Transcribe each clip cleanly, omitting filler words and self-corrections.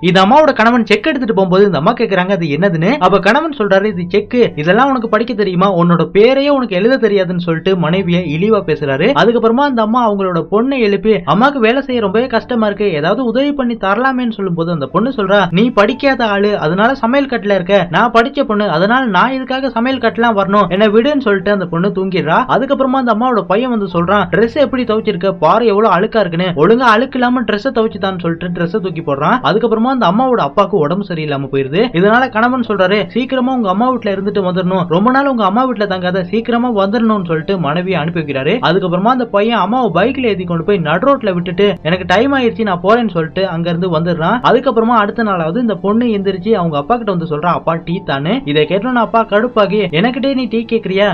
இது அம்மாவோட கணவன் செக் எடுத்துட்டு போகும்போது இந்த அம்மா கேக்குறாங்க அது என்னதுன்னு. அப்ப கணவன் சொல்றாரு இது செக், இதெல்லாம் உனக்கு படிக்க தெரியுமா, உன்னோட பேரையே உனக்கு எழுத தெரியாதுன்னு சொல்லிட்டு மனைவியை இழிவா பேசுறாரு. அதுக்கப்புறமா அந்த அம்மா அவங்களோட பொண்ணை எழுப்பி அம்மாக்கு வேலை செய்ய ரொம்பவே கஷ்டமா இருக்கு, ஏதாவது உதவி பண்ணி தரலாமேன்னு சொல்லும் போது அந்த பொண்ணு சொல்றா நீ படிக்காத ஆளு அதனால சமையல் கட்டுல இருக்க, நான் படிச்ச பொண்ணு அதனால நான் இதுக்காக சமையல் கட்டலாம் வரணும், என்ன விடுன்னு சொல்லிட்டு அந்த பொண்ணு தூங்கிடுறா. அதுக்கப்புறமா அந்த அம்மாவோட பையன் வந்து சொல்றான் ட்ரெஸ் எப்படி துவைச்சிருக்க பாரு எவ்வளவு அழுக்கா இருக்குன்னு, ஒழுங்கா அழுக்கு இல்லாம ட்ரெஸ் துவைச்சுதான்னு சொல்லிட்டு ட்ரெஸ் தூக்கி போடுறான். அதுக்கப்புறமா அந்த அம்மாவோட அப்பாக்கு உடம்பு சரியில்லாம போயிருது. இதனால கணவன் சொல்றாரு சீக்கிரமா உங்க அம்மா வீட்டுல இருந்துட்டு வந்துடணும், ரொம்ப நாள் உங்க அம்மா வீட்டுல தங்காத சீக்கிரமா வந்துடணும்னு சொல்லிட்டு மனைவியை அனுப்பி வைக்கிறாரு. அதுக்கப்புறமா அந்த பையன் அம்மாவை பைக்ல ஏத்தி கொண்டு போய் நடு ரோட்ல விட்டுட்டு எனக்கு டைம் ஆயிடுச்சு நான் போறேன்னு சொல்லிட்டு அங்க இருந்து வந்துடுறான். அதுக்கப்புறமா அடுத்த நாளாவது இந்த பொண்ணு எந்திரிச்சு அவங்க அப்பா கிட்ட வந்து சொல்றா அப்பா டீ தானே. இதை கேட்டோன்னு அப்பா கடுப்பாகி எனக்கிட்டே நீ டீ கேக்குறியா,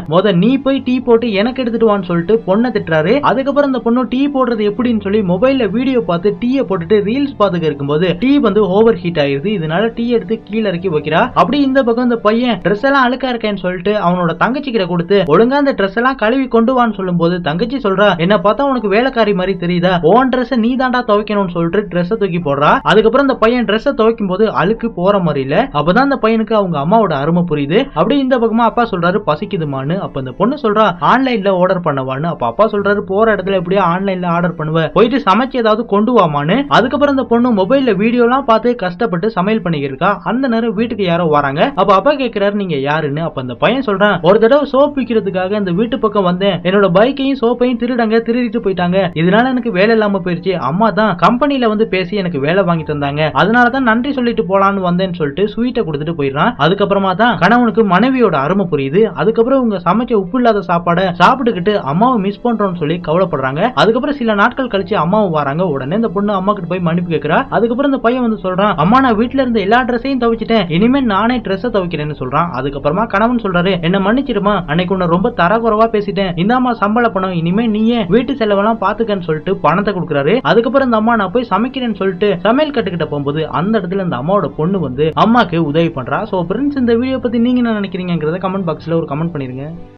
நீ போய் டீ போட்டு எனக்கு எடுத்துட்டு வான்னு சொல்லிட்டு பொண்ணை திட்டுறாரு. அதுக்கப்புறம் இந்த பொண்ணு டீ போடுறது எப்படின்னு சொல்லி மொபைல்ல வீடியோ பார்த்து டீயை போட்டுட்டு ரீல்ஸ் பார்த்துக்க இருக்கும்போது டீ வந்து ஓவர் ஹீட் ஆயிருது. இதனால டீ எடுத்து கீழே இறக்கி வைக்கிறா. அப்படி இந்த பக்கம் இந்த பையன் ட்ரெஸ் எல்லாம் அழுக்கா இருக்கேன்னு சொல்லிட்டு அவனோட தங்கச்சி கிட்ட கொடுத்து ஒழுங்கா அந்த ட்ரெஸ் எல்லாம் கழுவி கொண்டு வான்னு சொல்லும் போது தங்கச்சி சொல்றா என்ன பார்த்தா உனக்கு வேலைக்காரி மாதிரி தெரியுதா, ஓன் ட்ரெஸ் நீ தாண்டா துவைக்கணும்னு சொல்லிட்டு ட்ரெஸ் தூக்கி போடுறா. அதுக்கப்புறம் இந்த பையன் ட்ரெஸ் துவைக்கும் போது அழுக்கு போற மாதிரி இல்ல. அப்பதான் அந்த பையனுக்கு அவங்க அம்மாவோட அருமை புரியுது. அப்படி இந்த பக்கமா அப்பா சொல்றாரு பசிக்குதுமான்னு. அப்ப இந்த பொண்ணு சொல்றா ஆன்லைன்ல ஆர்டர் பண்ணவான்னு. அப்ப அப்பா சொல்றாரு போற இடத்துல எப்படியா ஆன்லைன்ல ஆர்டர் பண்ணுவ, போயிட்டு சமைச்சு ஏதாவது கொண்டு வாமான்னு. அதுக்கப்புறம் இந்த பொண்ணு மொபைல்ல வீடியோ எல்லாம் பார்த்து கஷ்டப்பட்டு சமையல் பண்ணிருக்கா. அந்த நேரம் வீட்டுக்கு யாரோ வராங்க. அப்ப அப்பா கேக்குறாரு நீங்க யாருன்னு. அப்ப அந்த பையன் சொல்றான் ஒரு தடவை சோப் விக்கிறதுக்காக இந்த வீட்டு பக்கம் வந்தேன், என்னோட பைக்கையும் சோப்பையும் திருடிட்டு போயிட்டாங்க, இதனால எனக்கு வேலை இல்லாம போயிருச்சு, அம்மா தான் கம்பெனில வந்து பேசி எனக்கு வேலை வாங்கி தந்தாங்க, அதனாலதான் நன்றி சொல்லிட்டு போலான்னு வந்தேன்னு சொல்லிட்டு ஸ்வீட்டை கொடுத்துட்டு போயிடுறான். அதுக்கப்புறமா தான் கணவனுக்கு மனைவியோட அருமை புரியுது. அதுக்கப்புறம் இவங்க சமைச்ச உப்பு இல்லாத சாப்பாடை சாப்பிட்டுக்கிட்டு அம்மாவை மிஸ் பண்றோம்னு சொல்லி கவலைப்படுறாங்க. அதுக்கப்புறம் சில நாட்கள் கழிச்சு அம்மாவும் வராங்க. உடனே இந்த பொண்ணு அம்மா கிட்ட போய் மன்னிப்பு கேட்கிறா. அதுக்கப்புறம் இந்த பையன் வந்து சொல்றான் அம்மா நான் வீட்டுல இருந்த எல்லா ட்ரெஸ்ஸையும் துவைச்சிட்டேன், இனிமே நானே ட்ரெஸ் துவைக்கிறேன்னு சொல்றான். அதுக்கப்புறமா கணவன் சொல்றாரு என்ன மன்னிச்சிருமா, அன்னைக்கு உன்னை ரொம்ப தரக்குறைவா பேசிட்டேன், இந்தாமா சம்பள பணம், இனிமே நீயே வீட்டு செலவெல்லாம் பாத்துக்கன்னு சொல்லிட்டு பணத்தை கொடுக்குறாரு. அதுக்கப்புறம் இந்த அம்மா நான் போய் சமைக்கிறேன்னு சொல்லிட்டு சமையல் கட்டுக்கிட்ட போகும்போது அந்த இடத்துல இந்த அம்மாவோட பொண்ணு வந்து அம்மாக்கு உதவி பண்றா. சோ ஃப்ரெண்ட்ஸ் இந்த வீடியோ பத்தி நீங்க என்ன நினைக்கிறீங்கிறத கமெண்ட் பாக்ஸ்ல ஒரு கமெண்ட் பண்ணிருங்க.